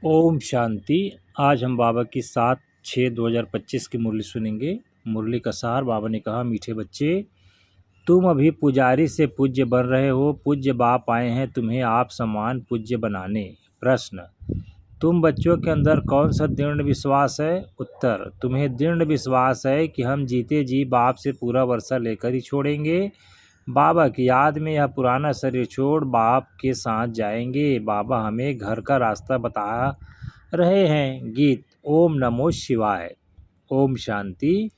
ओम शांति। आज हम बाबा की 7/6/2025 की मुरली सुनेंगे। मुरली का सार। बाबा ने कहा, मीठे बच्चे, तुम अभी पुजारी से पूज्य बन रहे हो। पूज्य बाप आए हैं तुम्हें आप समान पूज्य बनाने। प्रश्न, तुम बच्चों के अंदर कौन सा दृढ़ विश्वास है? उत्तर, तुम्हें दृढ़ विश्वास है कि हम जीते जी बाप से पूरा वर्षा लेकर ही छोड़ेंगे। बाबा की याद में यह पुराना शरीर छोड़ बाप के साथ जाएंगे। बाबा हमें घर का रास्ता बता रहे हैं। गीत। ओम नमो शिवाय। ओम शांति।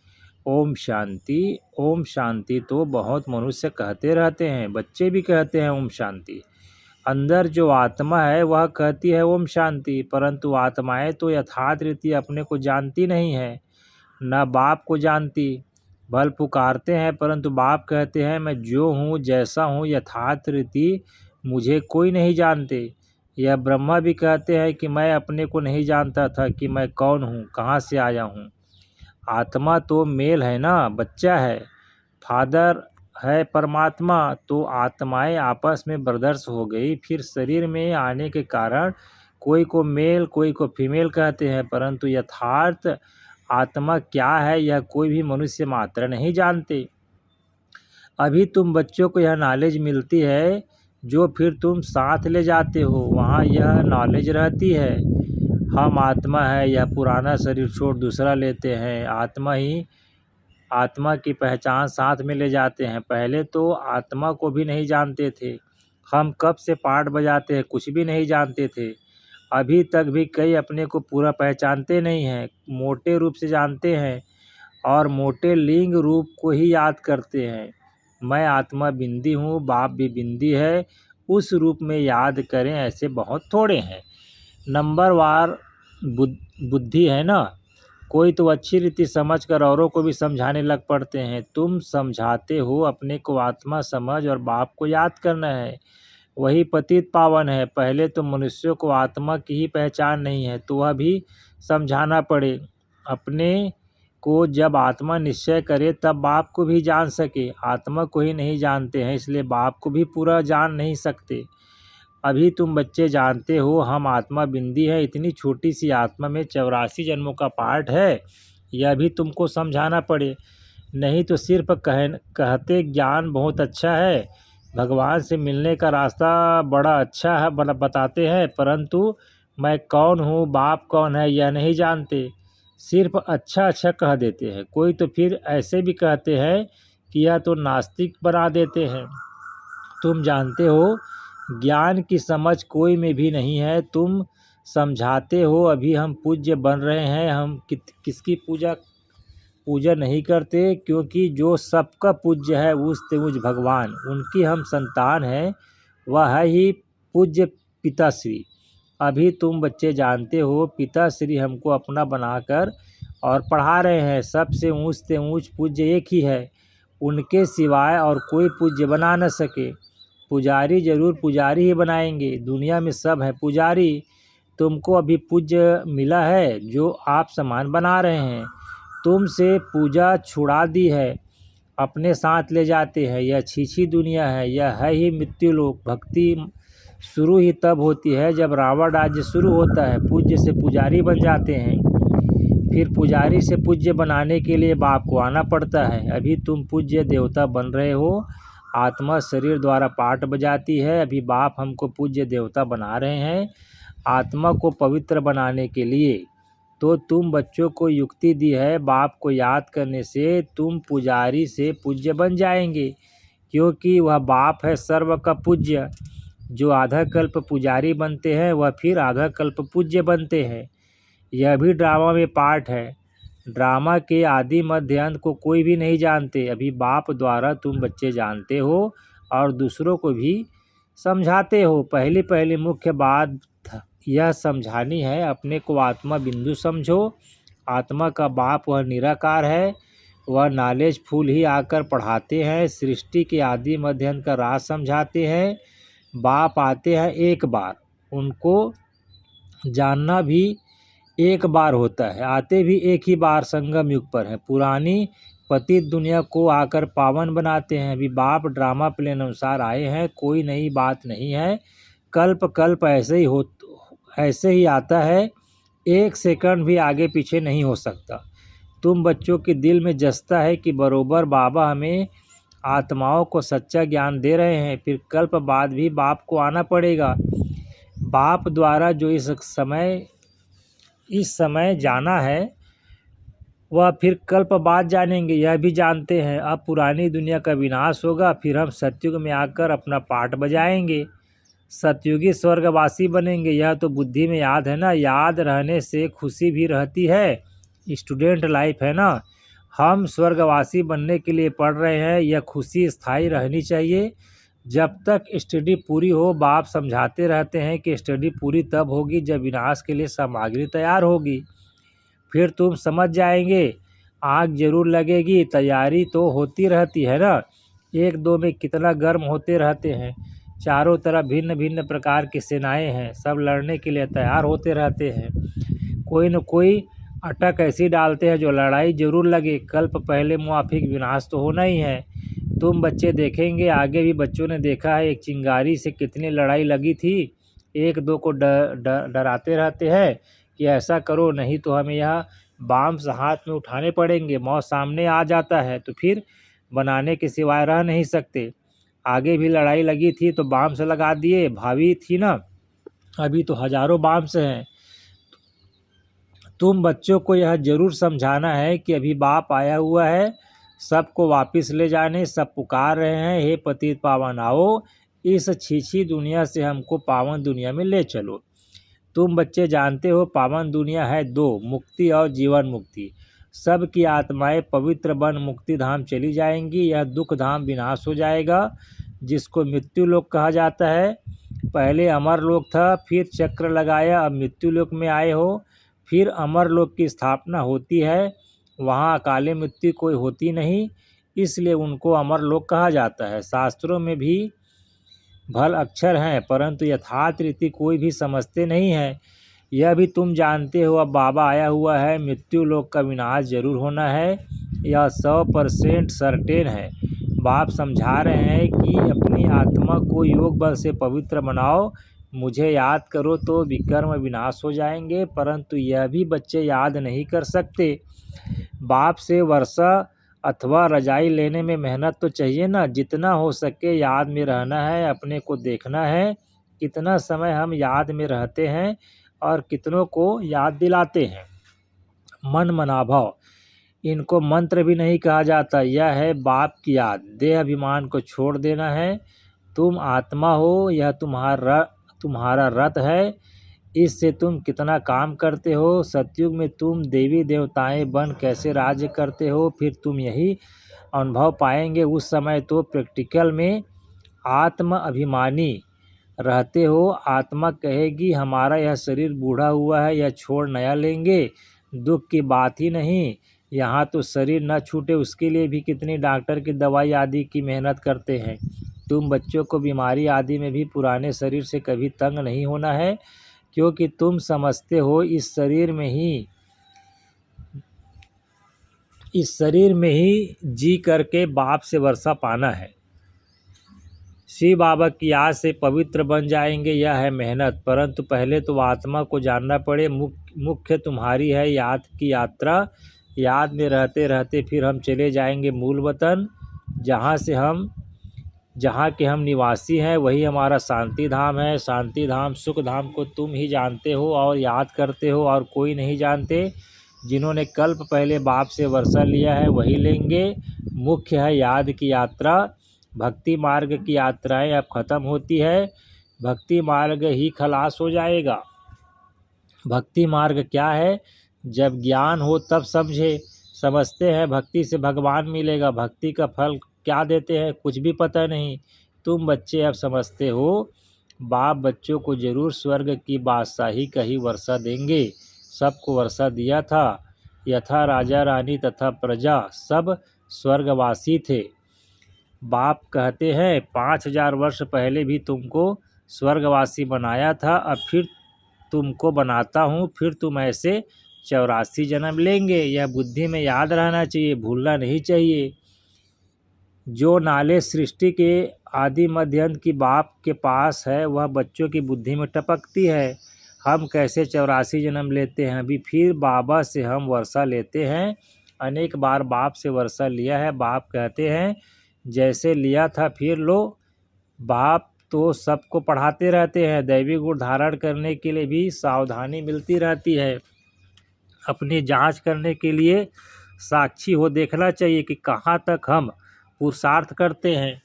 ओम शांति। ओम शांति तो बहुत मनुष्य कहते रहते हैं, बच्चे भी कहते हैं ओम शांति। अंदर जो आत्मा है वह कहती है ओम शांति, परंतु आत्माएं तो यथार्थ रीति अपने को जानती नहीं है, न बाप को जानती। बल पुकारते हैं परंतु बाप कहते हैं मैं जो हूँ जैसा हूँ यथार्थ रीति मुझे कोई नहीं जानते। यह ब्रह्मा भी कहते हैं कि मैं अपने को नहीं जानता था कि मैं कौन हूँ, कहाँ से आया हूँ। आत्मा तो मेल है ना, बच्चा है। फादर है परमात्मा, तो आत्माएं आपस में ब्रदर्स हो गई। फिर शरीर में आने के कारण कोई को मेल कोई को फीमेल कहते हैं, परंतु यथार्थ आत्मा क्या है यह कोई भी मनुष्य मात्र नहीं जानते। अभी तुम बच्चों को यह नॉलेज मिलती है जो फिर तुम साथ ले जाते हो, वहाँ यह नॉलेज रहती है। हम आत्मा है, यह पुराना शरीर छोड़ दूसरा लेते हैं। आत्मा की पहचान साथ में ले जाते हैं। पहले तो आत्मा को भी नहीं जानते थे। हम कब से पाठ बजाते हैं कुछ भी नहीं जानते थे। अभी तक भी कई अपने को पूरा पहचानते नहीं हैं, मोटे रूप से जानते हैं और मोटे लिंग रूप को ही याद करते हैं। मैं आत्मा बिंदी हूँ, बाप भी बिंदी है, उस रूप में याद करें ऐसे बहुत थोड़े हैं। नंबरवार बुद्धि है ना, कोई तो अच्छी रीति समझकर औरों को भी समझाने लग पड़ते हैं। तुम समझाते हो अपने को आत्मा समझ और बाप को याद करना है, वही पतित पावन है। पहले तो मनुष्यों को आत्मा की ही पहचान नहीं है तो वह भी समझाना पड़े। अपने को जब आत्मा निश्चय करे तब बाप को भी जान सके। आत्मा को ही नहीं जानते हैं इसलिए बाप को भी पूरा जान नहीं सकते। अभी तुम बच्चे जानते हो हम आत्मा बिंदी है। इतनी छोटी सी आत्मा में 84 जन्मों का पार्ट है, यह भी तुमको समझाना पड़े। नहीं तो सिर्फ कहते ज्ञान बहुत अच्छा है, भगवान से मिलने का रास्ता बड़ा अच्छा है बताते हैं, परंतु मैं कौन हूँ बाप कौन है यह नहीं जानते। सिर्फ अच्छा अच्छा कह देते हैं। कोई तो फिर ऐसे भी कहते हैं कि यह तो नास्तिक बना देते हैं। तुम जानते हो ज्ञान की समझ कोई में भी नहीं है। तुम समझाते हो अभी हम पूज्य बन रहे हैं। हम किसकी पूजा नहीं करते, क्योंकि जो सबका पूज्य है उस तेज भगवान, उनकी हम संतान हैं। वह है ही पूज्य पिताश्री। अभी तुम बच्चे जानते हो पिताश्री हमको अपना बनाकर और पढ़ा रहे हैं। सबसे ऊंच से ऊंच पूज्य एक ही है, उनके सिवाय और कोई पूज्य बना न सके। पुजारी जरूर पुजारी ही बनाएंगे, दुनिया में सब है पुजारी। तुमको अभी पूज्य मिला है जो आप समान बना रहे हैं। तुमसे पूजा छुड़ा दी है, अपने साथ ले जाते हैं। यह छीछी दुनिया है, यह है ही मृत्यु लोक। भक्ति शुरू ही तब होती है जब रावण राज्य शुरू होता है। पूज्य से पुजारी बन जाते हैं, फिर पुजारी से पूज्य बनाने के लिए बाप को आना पड़ता है। अभी तुम पूज्य देवता बन रहे हो, आत्मा शरीर द्वारा पाठ बजाती है। अभी बाप हमको पूज्य देवता बना रहे हैं आत्मा को पवित्र बनाने के लिए। तो तुम बच्चों को युक्ति दी है, बाप को याद करने से तुम पुजारी से पूज्य बन जाएंगे, क्योंकि वह बाप है सर्व का पूज्य। जो आधा कल्प पुजारी बनते हैं वह फिर आधा कल्प पूज्य बनते हैं। यह भी ड्रामा में पार्ट है। ड्रामा के आदि मध्य अंत को कोई भी नहीं जानते। अभी बाप द्वारा तुम बच्चे जानते हो और दूसरों को भी समझाते हो। पहली पहली मुख्य बात यह समझानी है, अपने को आत्मा बिंदु समझो। आत्मा का बाप वह निराकार है, वह नॉलेज फुल ही आकर पढ़ाते हैं। सृष्टि के आदि मध्य अंत का राज समझाते हैं। बाप आते हैं एक बार, उनको जानना भी एक बार होता है, आते भी एक ही बार संगम युग पर है। पुरानी पतित दुनिया को आकर पावन बनाते हैं। अभी बाप ड्रामा प्ले अनुसार आए हैं, कोई नई बात नहीं है। कल्प कल्प ऐसे ही आता है, 1 सेकंड भी आगे पीछे नहीं हो सकता। तुम बच्चों के दिल में जचता है कि बरोबर बाबा हमें आत्माओं को सच्चा ज्ञान दे रहे हैं, फिर कल्प बाद भी बाप को आना पड़ेगा। बाप द्वारा जो इस समय जाना है वह फिर कल्प बाद जानेंगे, यह भी जानते हैं। अब पुरानी दुनिया का विनाश होगा, फिर हम सतयुग में आकर अपना पाठ बजाएंगे, सतयुगी स्वर्गवासी बनेंगे। यह तो बुद्धि में याद है ना, याद रहने से खुशी भी रहती है, स्टूडेंट लाइफ है ना। हम स्वर्गवासी बनने के लिए पढ़ रहे हैं, यह खुशी स्थायी रहनी चाहिए। जब तक स्टडी पूरी हो, बाप समझाते रहते हैं कि स्टडी पूरी तब होगी जब विनाश के लिए सामग्री तैयार होगी, फिर तुम समझ जाएंगे। आग जरूर लगेगी, तैयारी तो होती रहती है ना। 1-2 में कितना गर्म होते रहते हैं, चारों तरफ भिन्न भिन्न प्रकार की सेनाएं हैं, सब लड़ने के लिए तैयार होते रहते हैं। कोई न कोई अटक ऐसी डालते हैं जो लड़ाई जरूर लगे, कल्प पहले मुआफिक विनाश तो होना ही है। तुम बच्चे देखेंगे, आगे भी बच्चों ने देखा है, एक चिंगारी से कितनी लड़ाई लगी थी। 1-2 को डराते रहते हैं कि ऐसा करो नहीं तो हमें यह बाम्स हाथ में उठाने पड़ेंगे। मौत सामने आ जाता है तो फिर बनाने के सिवाय रह नहीं सकते। आगे भी लड़ाई लगी थी तो बाम्स लगा दिए, भावी थी ना, अभी तो हजारों बाम्स हैं। तुम बच्चों को यह जरूर समझाना है कि अभी बाप आया हुआ है, सबको वापस ले जाने, सब पुकार रहे हैं, हे पतित पावन आओ, इस छीछी दुनिया से हमको पावन दुनिया में ले चलो। तुम बच्चे जानते हो पावन दुनिया है 2, मुक्ति और जीवन मुक्ति। सब की आत्माएं पवित्र बन मुक्ति धाम चली जाएंगी, यह दुख धाम विनाश हो जाएगा, जिसको मृत्यु लोक कहा जाता है। पहले अमर लोक था, फिर चक्र लगाया, अब मृत्यु लोक में आए हो। फिर अमर लोक की स्थापना होती है, वहाँ अकाले मृत्यु कोई होती नहीं, इसलिए उनको अमर लोक कहा जाता है। शास्त्रों में भी भल अक्षर हैं, परंतु यथार्थ रीति कोई भी समझते नहीं है। यह भी तुम जानते हो, अब बाबा आया हुआ है, मृत्यु लोक का विनाश जरूर होना है, यह 100% सर्टेन है। बाप समझा रहे हैं कि अपनी आत्मा को योग बल से पवित्र बनाओ, मुझे याद करो तो विकर्म विनाश हो जाएंगे, परंतु यह भी बच्चे याद नहीं कर सकते। बाप से वर्षा अथवा रजाई लेने में मेहनत तो चाहिए ना, जितना हो सके याद में रहना है, अपने को देखना है कितना समय हम याद में रहते हैं और कितनों को याद दिलाते हैं। मन मनाभाव, इनको मंत्र भी नहीं कहा जाता, यह है बाप की याद। देह अभिमान को छोड़ देना है, तुम आत्मा हो, यह तुम्हारा रथ है, इससे तुम कितना काम करते हो। सतयुग में तुम देवी देवताएं बन कैसे राज्य करते हो, फिर तुम यही अनुभव पाएंगे। उस समय तो प्रैक्टिकल में आत्म अभिमानी रहते हो, आत्मा कहेगी हमारा यह शरीर बूढ़ा हुआ है, यह छोड़ नया लेंगे, दुख की बात ही नहीं। यहाँ तो शरीर न छूटे उसके लिए भी कितनी डॉक्टर की दवाई आदि की मेहनत करते हैं। तुम बच्चों को बीमारी आदि में भी पुराने शरीर से कभी तंग नहीं होना है, क्योंकि तुम समझते हो इस शरीर में ही जी करके बाप से वर्षा पाना है। शिव बाबा की याद से पवित्र बन जाएंगे, यह है मेहनत, परंतु पहले तो आत्मा को जानना पड़े। मुख्य तुम्हारी है याद की यात्रा, याद में रहते रहते फिर हम चले जाएंगे मूल वतन, जहाँ के हम निवासी हैं, वही हमारा शांति धाम है। शांति धाम सुख धाम को तुम ही जानते हो और याद करते हो, और कोई नहीं जानते। जिन्होंने कल्प पहले बाप से वर्षा लिया है वही लेंगे। मुख्य है याद की यात्रा। भक्ति मार्ग की यात्राएं अब खत्म होती है, भक्ति मार्ग ही खलास हो जाएगा। भक्ति मार्ग क्या है, जब ज्ञान हो तब समझते हैं भक्ति से भगवान मिलेगा। भक्ति का फल क्या देते हैं, कुछ भी पता नहीं। तुम बच्चे अब समझते हो, बाप बच्चों को जरूर स्वर्ग की बादशाही का ही वर्षा देंगे। सबको वर्षा दिया था, यथा राजा रानी तथा प्रजा सब स्वर्गवासी थे। बाप कहते हैं 5000 वर्ष पहले भी तुमको स्वर्गवासी बनाया था, अब फिर तुमको बनाता हूँ, फिर तुम ऐसे 84 जन्म लेंगे। यह बुद्धि में याद रहना चाहिए, भूलना नहीं चाहिए। जो नाले सृष्टि के आदि मध्य अंत की बाप के पास है, वह बच्चों की बुद्धि में टपकती है। हम कैसे 84 जन्म लेते हैं। अभी फिर बाबा से हम वर्षा लेते हैं। अनेक बार बाप से वर्षा लिया है। बाप कहते हैं जैसे लिया था फिर लो। बाप तो सबको पढ़ाते रहते हैं। दैवी गुण धारण करने के लिए भी सावधानी मिलती रहती है। अपनी जांच करने के लिए साक्षी हो देखना चाहिए कि कहाँ तक हम पुरुषार्थ करते हैं।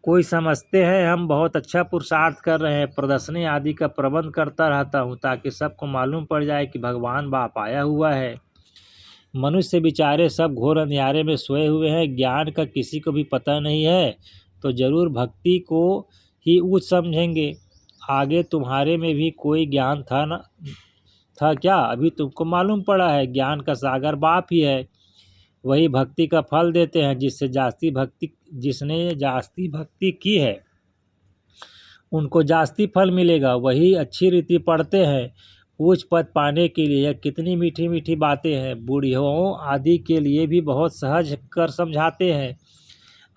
कोई समझते हैं हम बहुत अच्छा पुरुषार्थ कर रहे हैं। प्रदर्शनी आदि का प्रबंध करता रहता हूँ ताकि सबको मालूम पड़ जाए कि भगवान बाप आया हुआ है। मनुष्य बेचारे सब घोर अंधियारे में सोए हुए हैं। ज्ञान का किसी को भी पता नहीं है तो जरूर भक्ति को ही उच्च समझेंगे। आगे तुम्हारे में भी कोई ज्ञान था क्या? अभी तुमको मालूम पड़ा है ज्ञान का सागर बाप ही है। वही भक्ति का फल देते हैं। जिसने जास्ती भक्ति की है उनको जास्ती फल मिलेगा। वही अच्छी रीति पढ़ते हैं। उच्च पद पाने के लिए यह कितनी मीठी मीठी बातें हैं। बूढ़ियों आदि के लिए भी बहुत सहज कर समझाते हैं।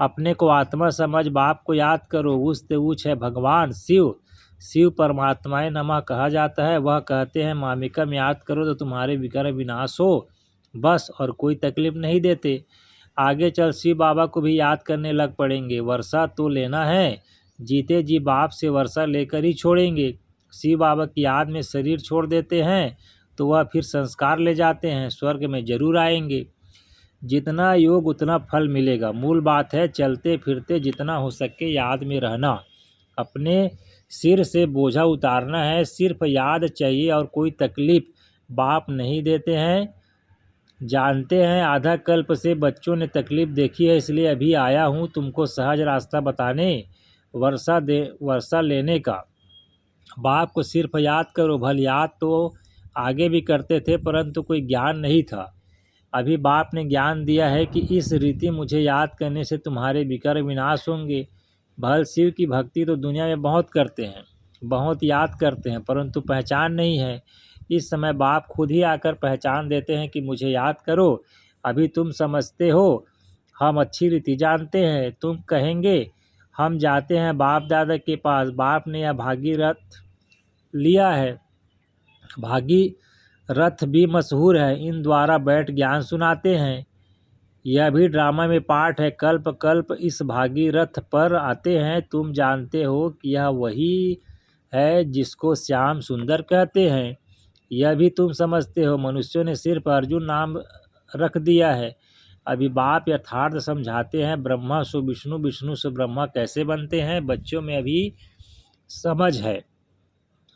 अपने को आत्मा समझ बाप को याद करो। उच्च से उच्च है भगवान शिव। शिव परमात्माए नमः कहा जाता है। वह कहते हैं मामिकम याद करो तो तुम्हारे विकार विनाश हो बस, और कोई तकलीफ नहीं देते। आगे चल शिव बाबा को भी याद करने लग पड़ेंगे। वर्षा तो लेना है। जीते जी बाप से वर्षा लेकर ही छोड़ेंगे। शिव बाबा की याद में शरीर छोड़ देते हैं तो वह फिर संस्कार ले जाते हैं। स्वर्ग में जरूर आएंगे। जितना योग उतना फल मिलेगा। मूल बात है चलते फिरते जितना हो सके याद में रहना। अपने सिर से बोझा उतारना है। सिर्फ याद चाहिए और कोई तकलीफ बाप नहीं देते हैं। जानते हैं आधा कल्प से बच्चों ने तकलीफ देखी है, इसलिए अभी आया हूँ तुमको सहज रास्ता बताने। वर्षा लेने का। बाप को सिर्फ याद करो। भल याद तो आगे भी करते थे परंतु कोई ज्ञान नहीं था। अभी बाप ने ज्ञान दिया है कि इस रीति मुझे याद करने से तुम्हारे विकार विनाश होंगे। भल शिव की भक्ति तो दुनिया में बहुत करते हैं, बहुत याद करते हैं परंतु पहचान नहीं है। इस समय बाप खुद ही आकर पहचान देते हैं कि मुझे याद करो। अभी तुम समझते हो, हम अच्छी रीति जानते हैं। तुम कहेंगे हम जाते हैं बाप दादा के पास। बाप ने यह भागीरथ लिया है। भागीरथ भी मशहूर है। इन द्वारा बैठ ज्ञान सुनाते हैं। यह भी ड्रामा में पार्ट है। कल्प कल्प इस भागीरथ पर आते हैं। तुम जानते हो कि यह वही है जिसको श्याम सुंदर कहते हैं। यह भी तुम समझते हो। मनुष्यों ने सिर्फ अर्जुन नाम रख दिया है। अभी बाप यथार्थ समझाते हैं। ब्रह्मा सो विष्णु, विष्णु से ब्रह्मा कैसे बनते हैं। बच्चों में अभी समझ है।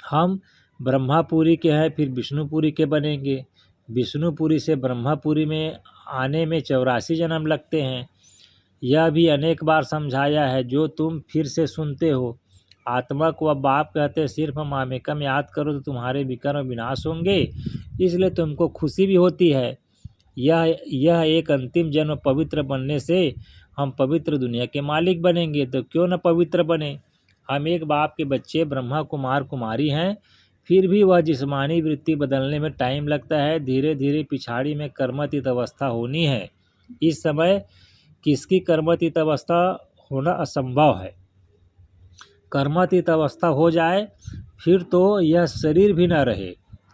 हम ब्रह्मापुरी के हैं फिर विष्णुपुरी के बनेंगे। विष्णुपुरी से ब्रह्मापुरी में आने में 84 जन्म लगते हैं। यह भी अनेक बार समझाया है जो तुम फिर से सुनते हो। आत्मा को अब बाप कहते हैं सिर्फ मामेकम याद करो तो तुम्हारे विकर्म विनाश होंगे। इसलिए तुमको खुशी भी होती है। यह एक अंतिम जन्म पवित्र बनने से हम पवित्र दुनिया के मालिक बनेंगे। तो क्यों न पवित्र बने। हम एक बाप के बच्चे ब्रह्मा कुमार कुमारी हैं। फिर भी वह जिस्मानी वृत्ति बदलने में टाइम लगता है। धीरे धीरे पिछाड़ी में कर्मातीत अवस्था होनी है। इस समय किसकी कर्मातीत अवस्था होना असंभव है। कर्मातीत अवस्था हो जाए फिर तो यह शरीर भी न रहे,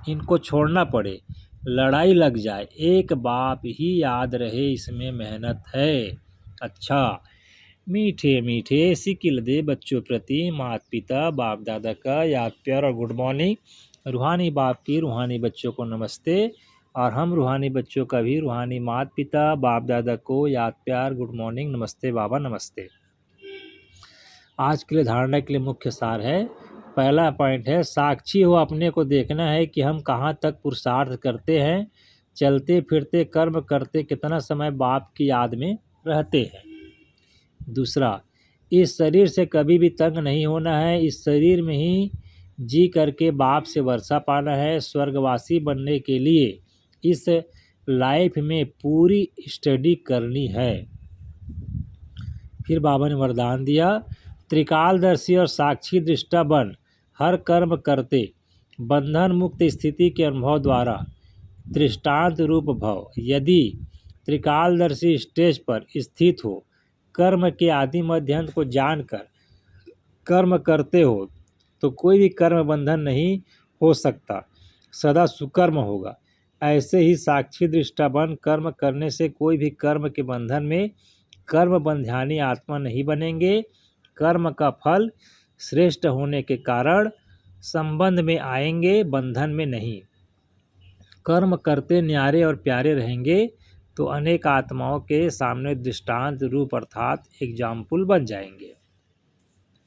इनको छोड़ना पड़े, लड़ाई लग जाए। एक बाप ही याद रहे इसमें मेहनत है। अच्छा, मीठे मीठे सिकिल दे बच्चों प्रति माता पिता बाप दादा का याद प्यार और गुड मॉर्निंग। रूहानी बाप की रूहानी बच्चों को नमस्ते, और हम रूहानी बच्चों का भी रूहानी माता पिता बाप दादा को याद प्यार गुड मॉर्निंग नमस्ते बाबा नमस्ते। आज के लिए धारणा के लिए मुख्य सार है। पहला पॉइंट है साक्षी हो। अपने को देखना है कि हम कहाँ तक पुरुषार्थ करते हैं। चलते फिरते कर्म करते कितना समय बाप की याद में रहते हैं। दूसरा, इस शरीर से कभी भी तंग नहीं होना है। इस शरीर में ही जी करके बाप से वर्षा पाना है। स्वर्गवासी बनने के लिए इस लाइफ में पूरी स्टडी करनी है। फिर बाबा ने वरदान दिया, त्रिकालदर्शी और साक्षी दृष्टा बन, हर कर्म करते बंधन मुक्त स्थिति के अनुभव द्वारा दृष्टांत रूप भव। यदि त्रिकालदर्शी स्टेज पर स्थित हो, कर्म के आदि मध्यांत को जानकर कर्म करते हो तो कोई भी कर्म बंधन नहीं हो सकता, सदा सुकर्म होगा। ऐसे ही साक्षी दृष्टा बन कर्म करने से कोई भी कर्म के बंधन में कर्म बंध्यानी आत्मा नहीं बनेंगे। कर्म का फल श्रेष्ठ होने के कारण संबंध में आएंगे, बंधन में नहीं। कर्म करते न्यारे और प्यारे रहेंगे तो अनेक आत्माओं के सामने दृष्टांत रूप अर्थात एग्जाम्पल बन जाएंगे।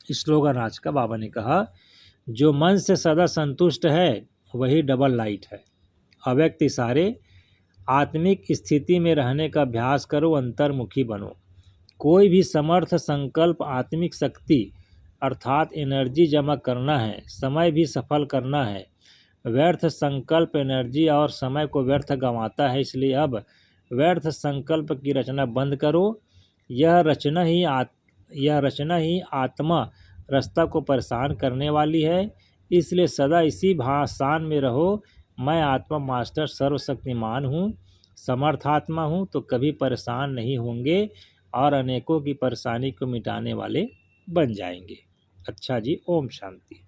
स्लोगन आज का बाबा ने कहा, जो मन से सदा संतुष्ट है वही डबल लाइट है। अव्यक्त इशारे, आत्मिक स्थिति में रहने का अभ्यास करो, अंतर्मुखी बनो। कोई भी समर्थ संकल्प आत्मिक शक्ति अर्थात एनर्जी जमा करना है, समय भी सफल करना है। व्यर्थ संकल्प एनर्जी और समय को व्यर्थ गंवाता है, इसलिए अब व्यर्थ संकल्प की रचना बंद करो। यह रचना ही आत्मा रास्ता को परेशान करने वाली है, इसलिए सदा इसी भाषान में रहो, मैं आत्मा मास्टर सर्वशक्तिमान हूँ, समर्थ आत्मा हूँ, तो कभी परेशान नहीं होंगे और अनेकों की परेशानी को मिटाने वाले बन जाएंगे। अच्छा जी, ओम शांति।